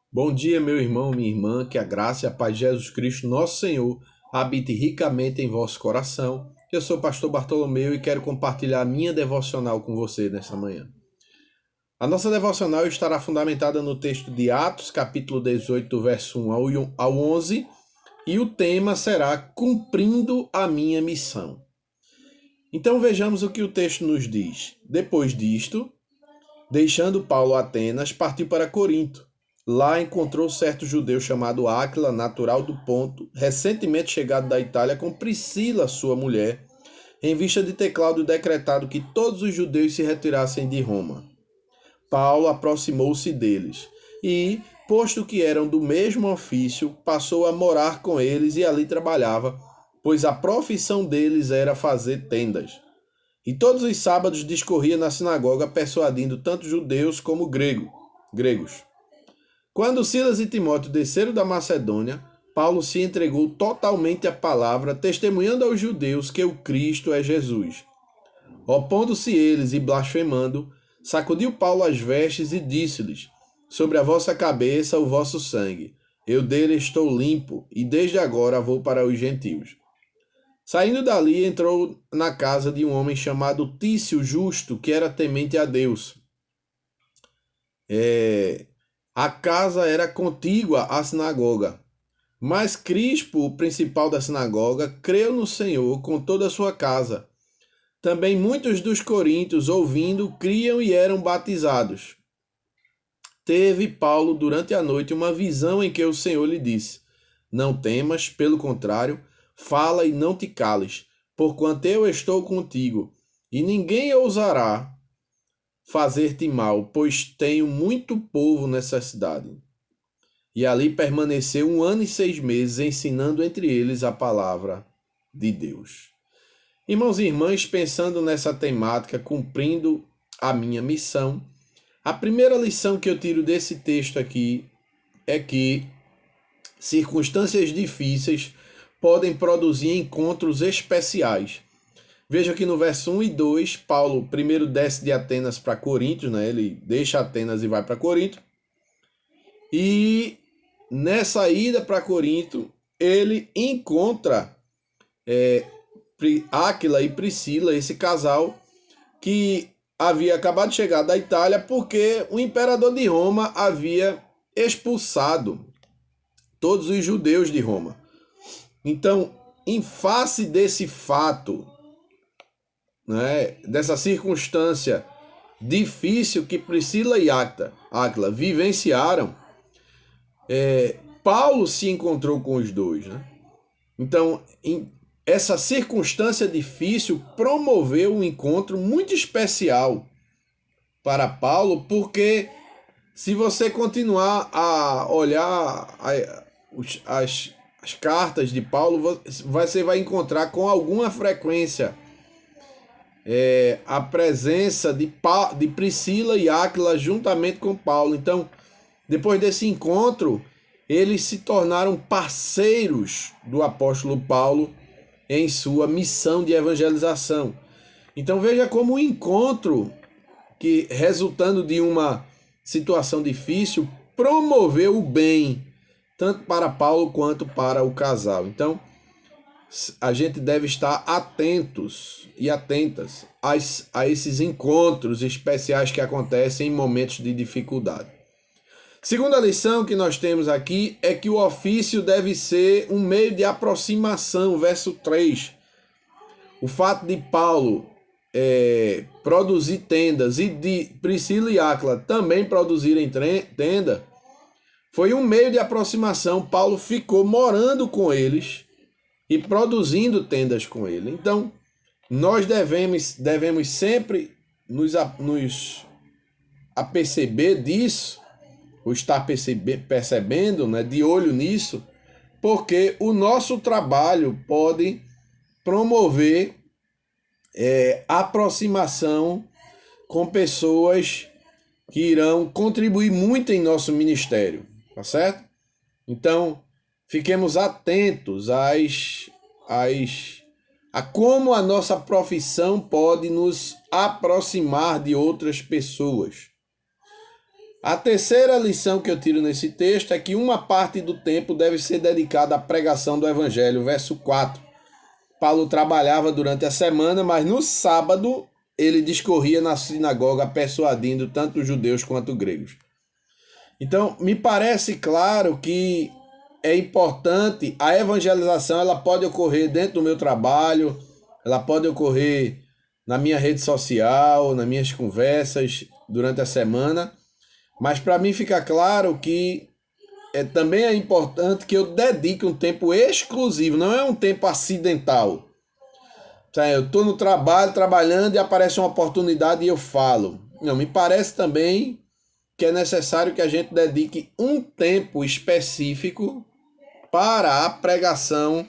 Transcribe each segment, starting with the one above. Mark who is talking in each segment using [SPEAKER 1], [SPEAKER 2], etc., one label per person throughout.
[SPEAKER 1] Bom dia, meu irmão, minha irmã, que a graça e a paz de Jesus Cristo, nosso Senhor, habite ricamente em vosso coração. Eu sou o pastor Bartolomeu e quero compartilhar a minha devocional com você nesta manhã. A nossa devocional estará fundamentada no texto de Atos, capítulo 18, verso 1 ao 11, e o tema será Cumprindo a minha missão. Então vejamos o que o texto nos diz. Depois disto, deixando Paulo Atenas, partiu para Corinto. Lá encontrou certo judeu chamado Áquila, natural do Ponto, recentemente chegado da Itália com Priscila, sua mulher, em vista de ter Cláudio decretado que todos os judeus se retirassem de Roma. Paulo aproximou-se deles e, posto que eram do mesmo ofício, passou a morar com eles e ali trabalhava, pois a profissão deles era fazer tendas. E todos os sábados discorria na sinagoga, persuadindo tanto judeus como gregos. Quando Silas e Timóteo desceram da Macedônia, Paulo se entregou totalmente à palavra, testemunhando aos judeus que o Cristo é Jesus. Opondo-se eles e blasfemando, sacudiu Paulo as vestes e disse-lhes: Sobre a vossa cabeça o vosso sangue. Eu dele estou limpo, e desde agora vou para os gentios. Saindo dali, entrou na casa de um homem chamado Tício Justo, que era temente a Deus. A casa era contígua à sinagoga. Mas Crispo, o principal da sinagoga, creu no Senhor com toda a sua casa. Também muitos dos coríntios, ouvindo, criam e eram batizados. Teve Paulo durante a noite uma visão em que o Senhor lhe disse: Não temas, pelo contrário, fala e não te cales, porquanto eu estou contigo, e ninguém ousará fazer-te mal, pois tenho muito povo nessa cidade. E ali permaneceu 1 ano e 6 meses, ensinando entre eles a palavra de Deus. Irmãos e irmãs, pensando nessa temática, cumprindo a minha missão, a primeira lição que eu tiro desse texto aqui é que circunstâncias difíceis podem produzir encontros especiais. Veja que no verso 1 e 2, Paulo primeiro desce de Atenas para Corinto, né? Ele deixa Atenas e vai para Corinto. E nessa ida para Corinto, ele encontra Áquila e Priscila, esse casal que havia acabado de chegar da Itália porque o imperador de Roma havia expulsado todos os judeus de Roma. Então, em face desse fato, né, dessa circunstância difícil que Priscila e Áquila vivenciaram, Paulo se encontrou com os dois. Né? Então, essa circunstância difícil promoveu um encontro muito especial para Paulo, porque se você continuar a olhar as cartas de Paulo, você vai encontrar com alguma frequência a presença de Priscila e Áquila juntamente com Paulo. Então, depois desse encontro, eles se tornaram parceiros do apóstolo Paulo em sua missão de evangelização. Então veja como o encontro, que resultando de uma situação difícil, promoveu o bem, tanto para Paulo quanto para o casal. Então, a gente deve estar atentos e atentas a esses encontros especiais que acontecem em momentos de dificuldade. Segunda lição que nós temos aqui é que o ofício deve ser um meio de aproximação, verso 3. O fato de Paulo produzir tendas e de Priscila e Áquila também produzirem tenda, foi um meio de aproximação. Paulo ficou morando com eles e produzindo tendas com ele. Então, nós devemos sempre nos aperceber disso, ou estar percebendo, né, de olho nisso, porque o nosso trabalho pode promover aproximação com pessoas que irão contribuir muito em nosso ministério, tá certo? Então, fiquemos atentos a como a nossa profissão pode nos aproximar de outras pessoas. A terceira lição que eu tiro nesse texto é que uma parte do tempo deve ser dedicada à pregação do Evangelho. Verso 4. Paulo trabalhava durante a semana, mas no sábado ele discorria na sinagoga persuadindo tanto os judeus quanto os gregos. Então, me parece claro que é importante, a evangelização ela pode ocorrer dentro do meu trabalho, ela pode ocorrer na minha rede social, nas minhas conversas durante a semana, mas para mim fica claro que também é importante que eu dedique um tempo exclusivo, não é um tempo acidental. Eu estou no trabalho, trabalhando e aparece uma oportunidade e eu falo. Não, me parece também que é necessário que a gente dedique um tempo específico para a pregação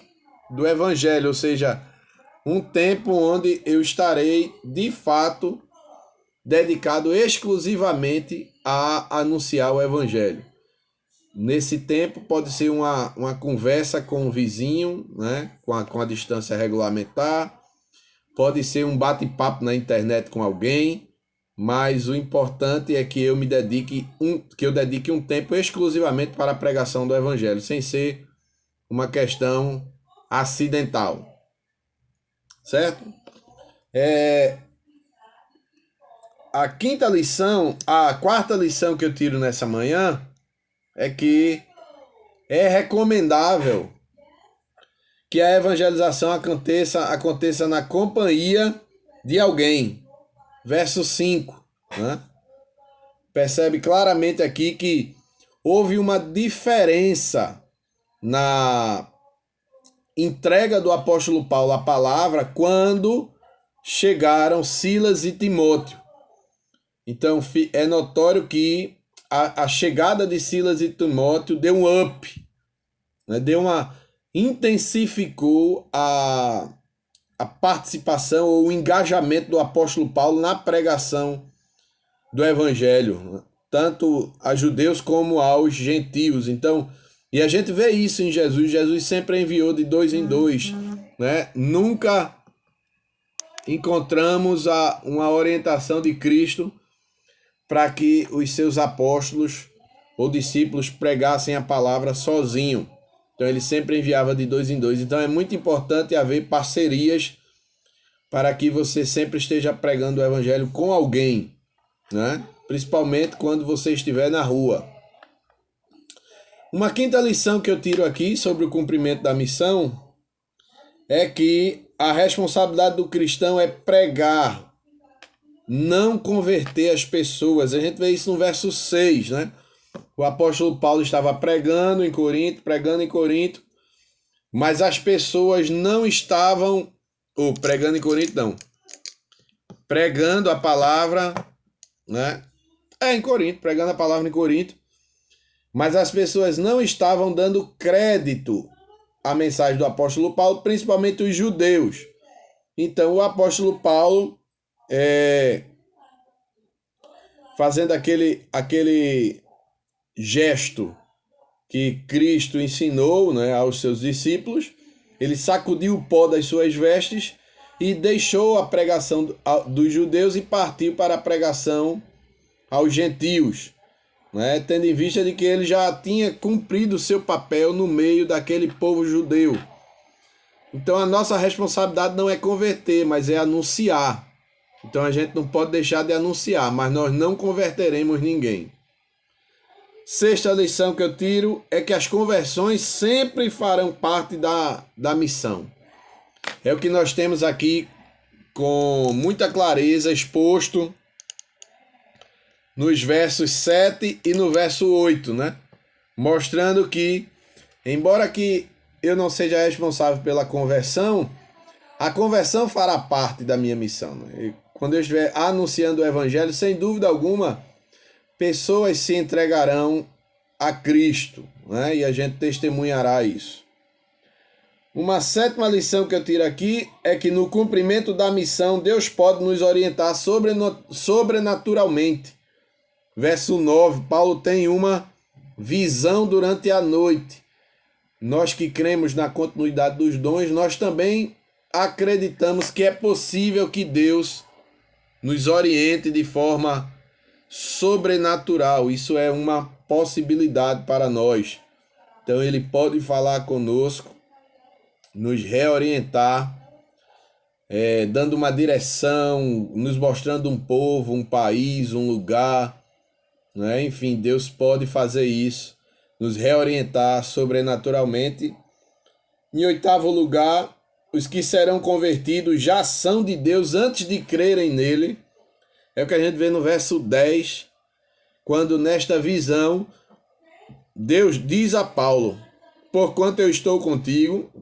[SPEAKER 1] do Evangelho, ou seja, um tempo onde eu estarei, de fato, dedicado exclusivamente a anunciar o Evangelho. Nesse tempo pode ser uma conversa com o vizinho, né, com a distância regulamentar, pode ser um bate-papo na internet com alguém, mas o importante é que eu dedique um tempo exclusivamente para a pregação do Evangelho, sem ser uma questão acidental. Certo? A quarta lição que eu tiro nessa manhã é que é recomendável que a evangelização aconteça na companhia de alguém. Verso 5, né? Percebe claramente aqui que houve uma diferença na entrega do apóstolo Paulo à palavra quando chegaram Silas e Timóteo. Então é notório que a chegada de Silas e Timóteo deu um up, né? Intensificou a participação ou o engajamento do apóstolo Paulo na pregação do evangelho, tanto a judeus como aos gentios. Então, e a gente vê isso em Jesus. Jesus sempre enviou de dois em dois, né? Nunca encontramos uma orientação de Cristo para que os seus apóstolos ou discípulos pregassem a palavra sozinho. Então ele sempre enviava de dois em dois. Então é muito importante haver parcerias para que você sempre esteja pregando o evangelho com alguém, né? Principalmente quando você estiver na rua. Uma quinta lição que eu tiro aqui sobre o cumprimento da missão é que a responsabilidade do cristão é pregar, não converter as pessoas. A gente vê isso no verso 6, né? O apóstolo Paulo estava pregando em Corinto, mas as pessoas não estavam, pregando a palavra, né? Em Corinto, pregando a palavra em Corinto, mas as pessoas não estavam dando crédito à mensagem do apóstolo Paulo, principalmente os judeus. Então o apóstolo Paulo, fazendo aquele gesto que Cristo ensinou, né, aos seus discípulos, ele sacudiu o pó das suas vestes e deixou a pregação dos judeus e partiu para a pregação aos gentios, né, tendo em vista de que ele já tinha cumprido o seu papel no meio daquele povo judeu. Então a nossa responsabilidade não é converter, mas é anunciar. Então a gente não pode deixar de anunciar, mas nós não converteremos ninguém. Sexta lição que eu tiro é que as conversões sempre farão parte da missão. É o que nós temos aqui com muita clareza exposto nos versos 7 e no verso 8, né? Mostrando que, embora que eu não seja responsável pela conversão, a conversão fará parte da minha missão, né? E quando eu estiver anunciando o evangelho, sem dúvida alguma, pessoas se entregarão a Cristo, né? E a gente testemunhará isso. Uma sétima lição que eu tiro aqui é que no cumprimento da missão, Deus pode nos orientar sobrenaturalmente. Verso 9, Paulo tem uma visão durante a noite. Nós que cremos na continuidade dos dons, nós também acreditamos que é possível que Deus nos oriente de forma sobrenatural. Isso é uma possibilidade para nós. Então ele pode falar conosco, nos reorientar, dando uma direção, nos mostrando um povo, um país, um lugar, né? Enfim, Deus pode fazer isso, nos reorientar sobrenaturalmente. Em oitavo lugar, os que serão convertidos já são de Deus antes de crerem nele. É o que a gente vê no verso 10, quando nesta visão Deus diz a Paulo: porquanto eu estou contigo,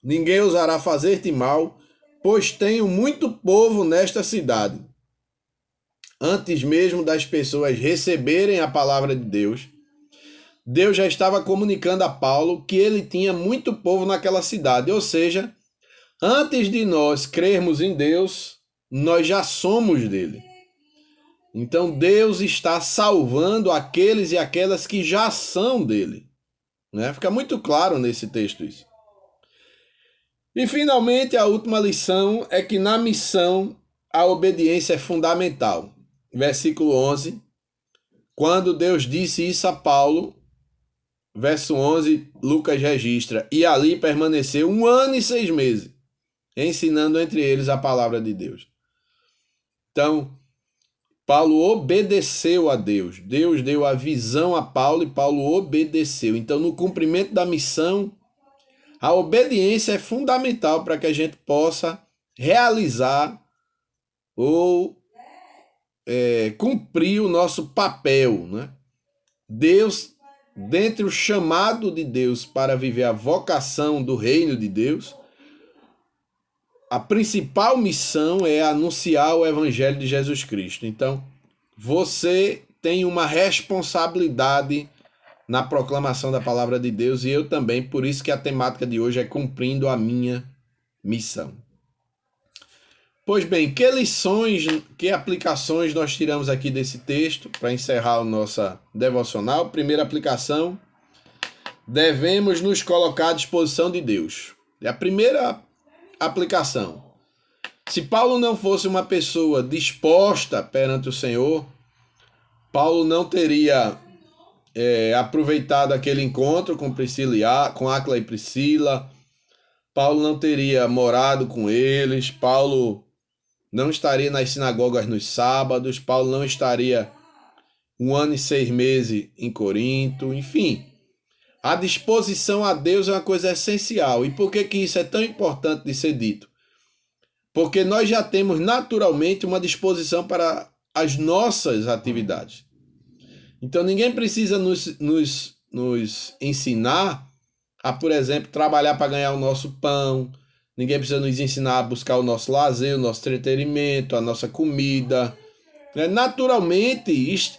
[SPEAKER 1] ninguém ousará fazer-te mal, pois tenho muito povo nesta cidade. Antes mesmo das pessoas receberem a palavra de Deus, Deus já estava comunicando a Paulo que ele tinha muito povo naquela cidade. Ou seja, antes de nós crermos em Deus, nós já somos dele. Então Deus está salvando aqueles e aquelas que já são dele, né? Fica muito claro nesse texto isso. E finalmente a última lição é que na missão a obediência é fundamental. Versículo 11, quando Deus disse isso a Paulo, verso 11, Lucas registra: e ali permaneceu 1 ano e 6 meses, ensinando entre eles a palavra de Deus. Então, Paulo obedeceu a Deus. Deus deu a visão a Paulo e Paulo obedeceu. Então, no cumprimento da missão, a obediência é fundamental para que a gente possa realizar ou cumprir o nosso papel, né? Deus, dentre o chamado de Deus para viver a vocação do reino de Deus, a principal missão é anunciar o evangelho de Jesus Cristo. Então, você tem uma responsabilidade na proclamação da palavra de Deus e eu também, por isso que a temática de hoje é cumprindo a minha missão. Pois bem, que lições, que aplicações nós tiramos aqui desse texto para encerrar a nossa devocional? Primeira aplicação: devemos nos colocar à disposição de Deus. É a primeira aplicação. Se Paulo não fosse uma pessoa disposta perante o Senhor, Paulo não teria aproveitado aquele encontro com Áquila e Priscila. Paulo não teria morado com eles. Paulo não estaria nas sinagogas nos sábados. Paulo não estaria 1 ano e 6 meses em Corinto. Enfim, a disposição a Deus é uma coisa essencial. E por que isso é tão importante de ser dito? Porque nós já temos naturalmente uma disposição para as nossas atividades. Então ninguém precisa nos ensinar a, por exemplo, trabalhar para ganhar o nosso pão. Ninguém precisa nos ensinar a buscar o nosso lazer, o nosso entretenimento, a nossa comida. Naturalmente,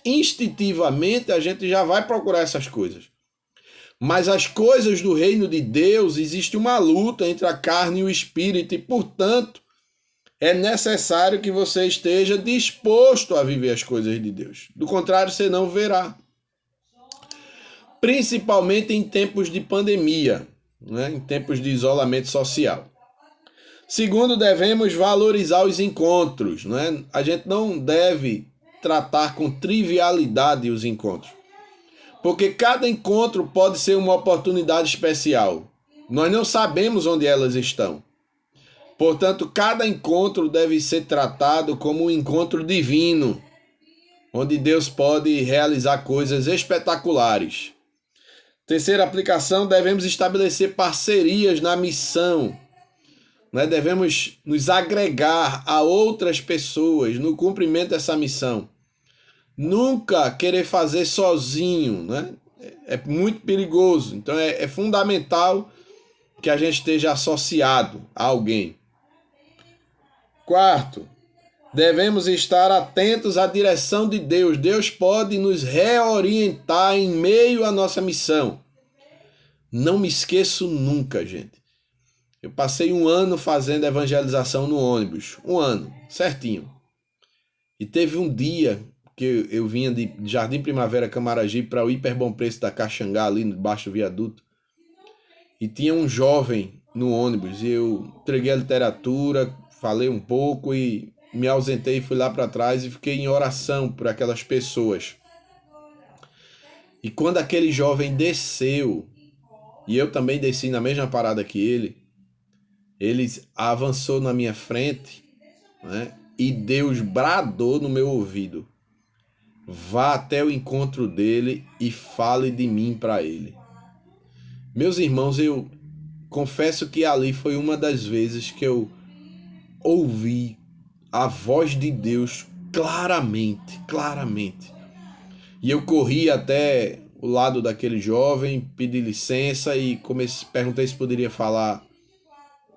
[SPEAKER 1] instintivamente, a gente já vai procurar essas coisas. Mas as coisas do reino de Deus, existe uma luta entre a carne e o espírito, e, portanto, é necessário que você esteja disposto a viver as coisas de Deus. Do contrário, você não verá. Principalmente em tempos de pandemia, né? Em tempos de isolamento social. Segundo, devemos valorizar os encontros, né? A gente não deve tratar com trivialidade os encontros, porque cada encontro pode ser uma oportunidade especial. Nós não sabemos onde elas estão. Portanto, cada encontro deve ser tratado como um encontro divino, onde Deus pode realizar coisas espetaculares. Terceira aplicação: devemos estabelecer parcerias na missão. Nós devemos nos agregar a outras pessoas no cumprimento dessa missão. Nunca querer fazer sozinho, né? É muito perigoso. Então é fundamental que a gente esteja associado a alguém. Quarto, devemos estar atentos à direção de Deus. Deus pode nos reorientar em meio à nossa missão. Não me esqueço nunca, gente. Eu passei 1 ano fazendo evangelização no ônibus. 1 ano, certinho. E teve um dia que eu vinha de Jardim Primavera, Camaragibe, para o Hiper Bom Preço da Caxangá, ali embaixo do viaduto. E tinha um jovem no ônibus. E eu entreguei a literatura, falei um pouco e me ausentei, fui lá para trás e fiquei em oração por aquelas pessoas. E quando aquele jovem desceu, e eu também desci na mesma parada que ele avançou na minha frente, né? E Deus bradou no meu ouvido: vá até o encontro dele e fale de mim para ele. Meus irmãos, eu confesso que ali foi uma das vezes que eu ouvi a voz de Deus claramente. E eu corri até o lado daquele jovem, pedi licença e perguntei se poderia falar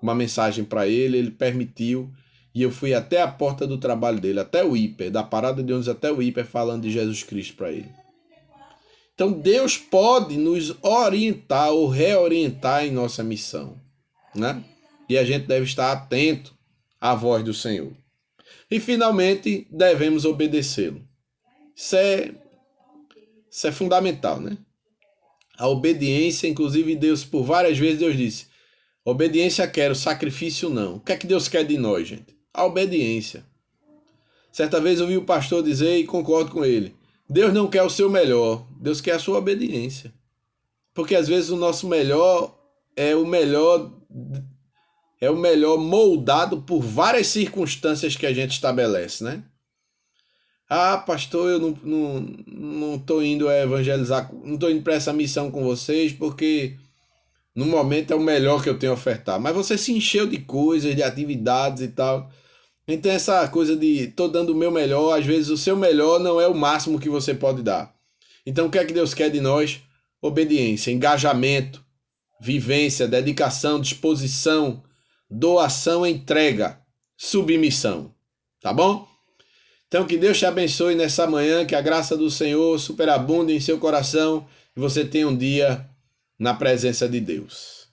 [SPEAKER 1] uma mensagem para ele. Ele permitiu e eu fui até a porta do trabalho dele, até o hiper, da parada de ônibus até o hiper, falando de Jesus Cristo para ele. Então Deus pode nos orientar ou reorientar em nossa missão, né? E a gente deve estar atento à voz do Senhor. E finalmente devemos obedecê-lo. Isso é fundamental, né? A obediência, inclusive Deus, por várias vezes Deus disse: obediência quero, sacrifício não. O que é que Deus quer de nós, gente? A obediência. Certa vez eu ouvi o pastor dizer, e concordo com ele: Deus não quer o seu melhor, Deus quer a sua obediência. Porque às vezes o nosso melhor é o melhor moldado por várias circunstâncias que a gente estabelece, né? Ah, pastor, eu não estou indo evangelizar, não estou indo para essa missão com vocês porque no momento é o melhor que eu tenho a ofertar. Mas você se encheu de coisas, de atividades e tal. Então essa coisa de estou dando o meu melhor, às vezes o seu melhor não é o máximo que você pode dar. Então o que é que Deus quer de nós? Obediência, engajamento, vivência, dedicação, disposição, doação, entrega, submissão. Tá bom? Então que Deus te abençoe nessa manhã, que a graça do Senhor superabunde em seu coração e você tenha um dia na presença de Deus.